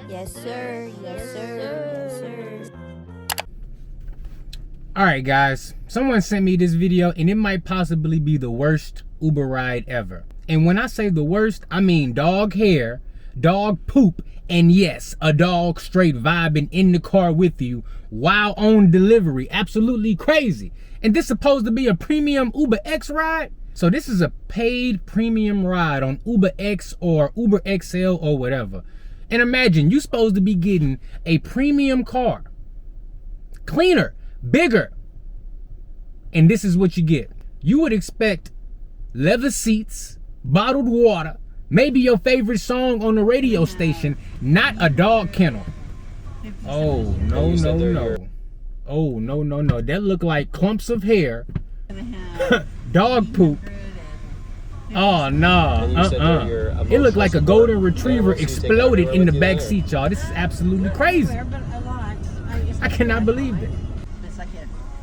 Yes, sir. Yes, sir. Yes, sir. Alright guys, someone sent me this video and it might possibly be the worst Uber ride ever. And when I say the worst, I mean dog hair, dog poop, and yes, a dog straight vibing in the car with you while on delivery. Absolutely crazy. And this supposed to be a premium Uber X ride? So this is a paid premium ride on Uber X or Uber XL or whatever. And imagine you supposed to be getting a premium car, cleaner, bigger, and this is what you get. You would expect leather seats, bottled water, maybe your favorite song on the radio station, not a dog kennel. Oh, no, no, no. Oh, no, no, no. That look like clumps of hair, dog poop. Oh, nah, It looked like a golden retriever exploded in the back seat, y'all. This is absolutely crazy. I cannot believe it.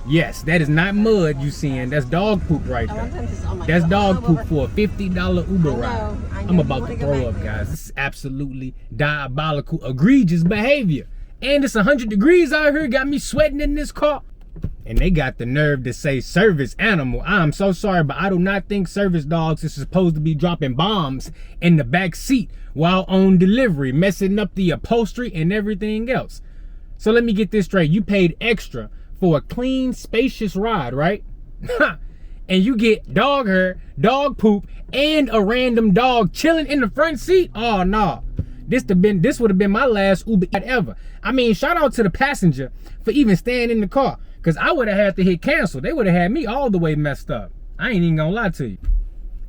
Yes, that is not mud you seeing. That's dog poop right there. That's dog poop for a $50 Uber ride. I'm about to throw up, guys. This is absolutely diabolical, egregious behavior. And it's 100 degrees out here. Got me sweating in this car. And they got the nerve to say service animal. I'm so sorry, but I do not think service dogs is supposed to be dropping bombs in the back seat while on delivery, messing up the upholstery and everything else. So let me get this straight. You paid extra for a clean, spacious ride, right? And you get dog hair, dog poop, and a random dog chilling in the front seat? Oh, no. This would have been my last Uber ever. I mean, shout out to the passenger for even staying in the car, because I would have had to hit cancel. They would have had me all the way messed up. I ain't even gonna lie to you.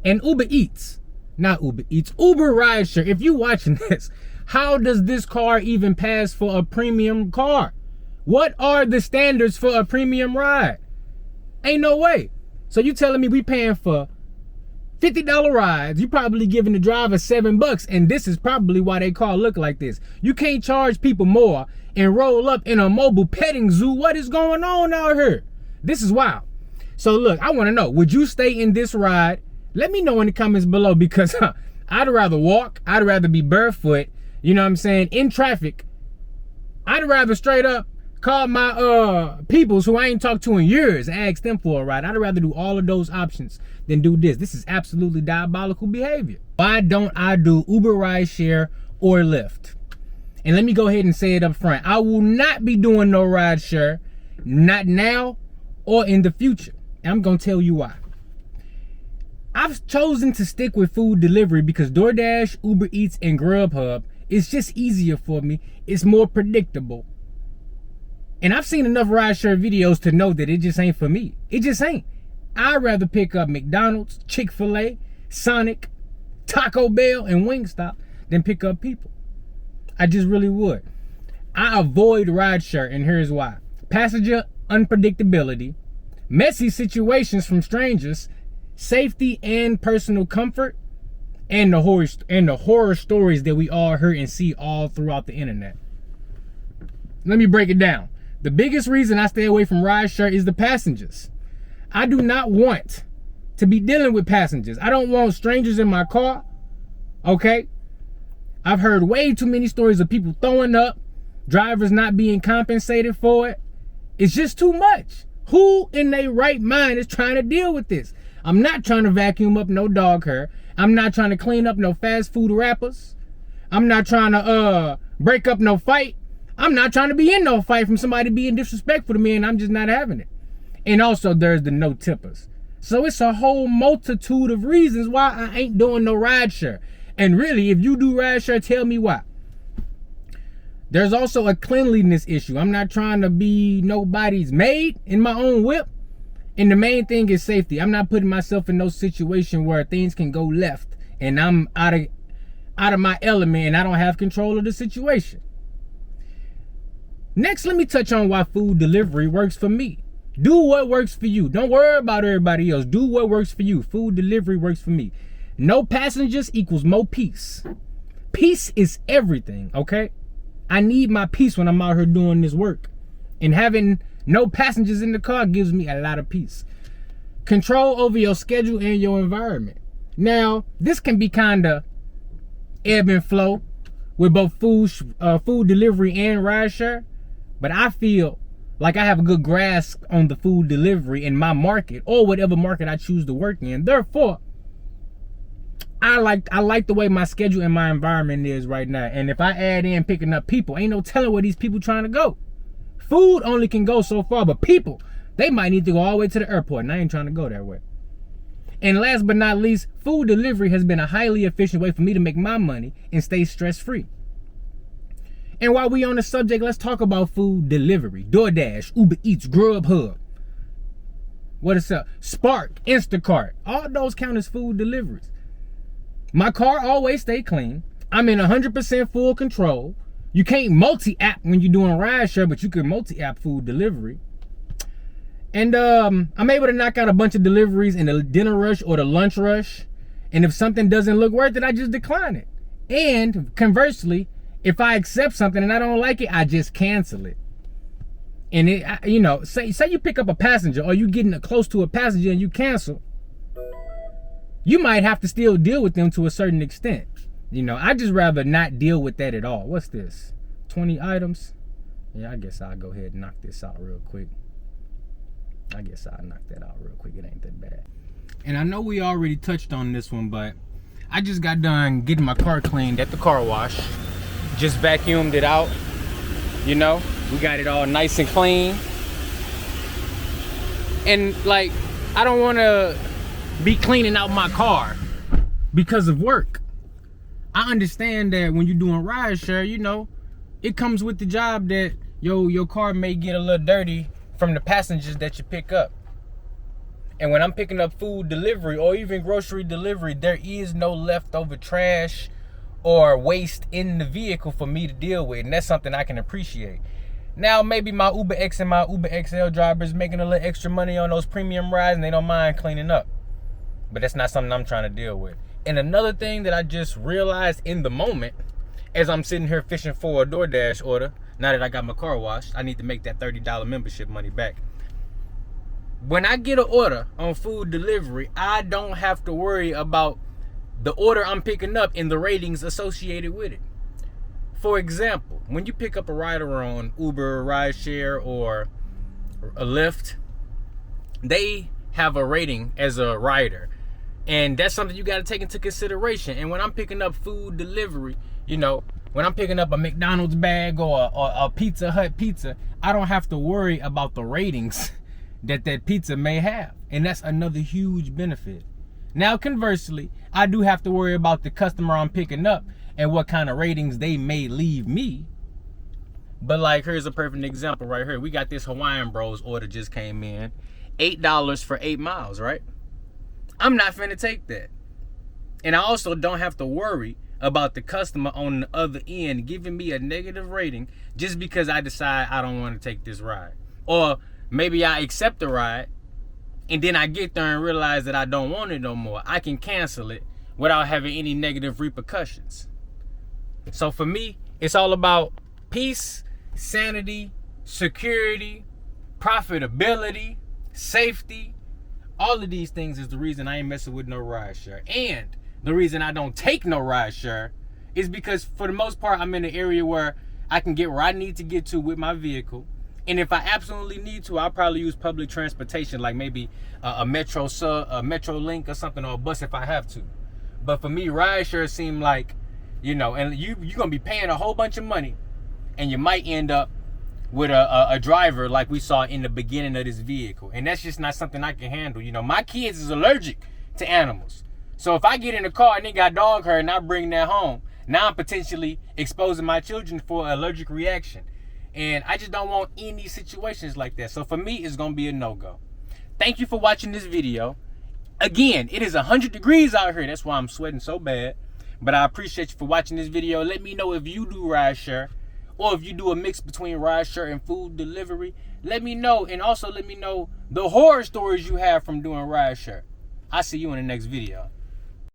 And Uber Eats, not Uber Eats, Uber Rideshare. If you watching this, how does this car even pass for a premium car? What are the standards for a premium ride? Ain't no way. So you telling me we paying for $50 rides, you probably giving the driver $7, and this is probably why they car look like this. You can't charge people more and roll up in a mobile petting zoo. What is going on out here? This is wild. So look, I want to know, would you stay in this ride? Let me know in the comments below, because I'd rather walk. I'd rather be barefoot, you know what I'm saying, in traffic. I'd rather straight up call my peoples who I ain't talked to in years and ask them for a ride. I'd rather do all of those options than do this. This is absolutely diabolical behavior. Why don't I do Uber Rideshare or Lyft? And let me go ahead and say it up front. I will not be doing no rideshare, not now or in the future. And I'm gonna tell you why. I've chosen to stick with food delivery because DoorDash, Uber Eats, and Grubhub is just easier for me. It's more predictable. And I've seen enough rideshare videos to know that it just ain't for me. It just ain't. I'd rather pick up McDonald's, Chick-fil-A, Sonic, Taco Bell, and Wingstop than pick up people. I just really would. I avoid rideshare, and here's why. Passenger unpredictability, messy situations from strangers, safety and personal comfort, and the horror stories that we all hear and see all throughout the internet. Let me break it down. The biggest reason I stay away from rideshare is the passengers. I do not want to be dealing with passengers. I don't want strangers in my car, okay? I've heard way too many stories of people throwing up, drivers not being compensated for it. It's just too much. Who in their right mind is trying to deal with this? I'm not trying to vacuum up no dog hair. I'm not trying to clean up no fast food wrappers. I'm not trying to break up no fight. I'm not trying to be in no fight from somebody being disrespectful to me, and I'm just not having it. And also there's the no tippers. So it's a whole multitude of reasons why I ain't doing no rideshare. And really, if you do rideshare, tell me why. There's also a cleanliness issue. I'm not trying to be nobody's maid in my own whip. And the main thing is safety. I'm not putting myself in no situation where things can go left and I'm out of my element and I don't have control of the situation. Next, let me touch on why food delivery works for me. Do what works for you. Don't worry about everybody else. Do what works for you. Food delivery works for me. No passengers equals more peace. Peace is everything, okay? I need my peace when I'm out here doing this work. And having no passengers in the car gives me a lot of peace. Control over your schedule and your environment. Now, this can be kind of ebb and flow, with both food delivery and rideshare, but I feel like I have a good grasp on the food delivery in my market or whatever market I choose to work in. Therefore, I like the way my schedule and my environment is right now. And if I add in picking up people, ain't no telling where these people trying to go. Food only can go so far, but people, they might need to go all the way to the airport, and I ain't trying to go that way. And last but not least, food delivery has been a highly efficient way for me to make my money and stay stress-free. And while we on the subject, let's talk about food delivery. DoorDash, Uber Eats, Grubhub. What is up? Spark, Instacart. All those count as food deliveries. My car always stay clean. I'm in 100% full control. You can't multi-app when you're doing rideshare, but you can multi-app food delivery. And I'm able to knock out a bunch of deliveries in the dinner rush or the lunch rush. And if something doesn't look worth it, I just decline it. And conversely, if I accept something and I don't like it, I just cancel it. And it, say you pick up a passenger or you getting close to a passenger and you cancel, you might have to still deal with them to a certain extent. I just rather not deal with that at all. What's this? 20 items? Yeah, I guess I'll go ahead and knock this out real quick. It ain't that bad. And I know we already touched on this one, but I just got done getting my car cleaned at the car wash. Just vacuumed it out. We got it all nice and clean. And I don't want to be cleaning out my car because of work. I understand that when you're doing rideshare, it comes with the job that your car may get a little dirty from the passengers that you pick up. And when I'm picking up food delivery or even grocery delivery, there is no leftover trash or waste in the vehicle for me to deal with. And that's something I can appreciate. Now, maybe my Uber X and my Uber XL drivers making a little extra money on those premium rides and they don't mind cleaning up. But that's not something I'm trying to deal with. And another thing that I just realized in the moment, as I'm sitting here fishing for a DoorDash order, now that I got my car washed, I need to make that $30 membership money back. When I get an order on food delivery, I don't have to worry about the order I'm picking up and the ratings associated with it. For example, when you pick up a rider on Uber, Rideshare, or a Lyft, they have a rating as a rider. And that's something you got to take into consideration. And when I'm picking up food delivery, when I'm picking up a McDonald's bag or a Pizza Hut pizza, I don't have to worry about the ratings that pizza may have. And that's another huge benefit. Now, conversely, I do have to worry about the customer I'm picking up and what kind of ratings they may leave me. But here's a perfect example right here. We got this Hawaiian Bros order just came in. $8 for 8 miles, right? I'm not finna take that. And I also don't have to worry about the customer on the other end giving me a negative rating just because I decide I don't want to take this ride. Or maybe I accept the ride and then I get there and realize that I don't want it no more. I can cancel it without having any negative repercussions. So for me, it's all about peace, sanity, security, profitability, safety. All of these things is the reason I ain't messing with no rideshare. And the reason I don't take no rideshare is because for the most part, I'm in an area where I can get where I need to get to with my vehicle. And if I absolutely need to, I'll probably use public transportation, like maybe a Metro Link or something, or a bus if I have to. But for me, rideshare seem like, and you're going to be paying a whole bunch of money and you might end up with a driver like we saw in the beginning of this vehicle. And that's just not something I can handle. My kids is allergic to animals. So if I get in a car and they got dog hair and I bring that home, now I'm potentially exposing my children for an allergic reaction. And I just don't want any situations like that. So for me, it's going to be a no-go. Thank you for watching this video. Again, it is 100 degrees out here. That's why I'm sweating so bad. But I appreciate you for watching this video. Let me know if you do rideshare, or if you do a mix between rideshare and food delivery. Let me know. And also let me know the horror stories you have from doing rideshare. I'll see you in the next video.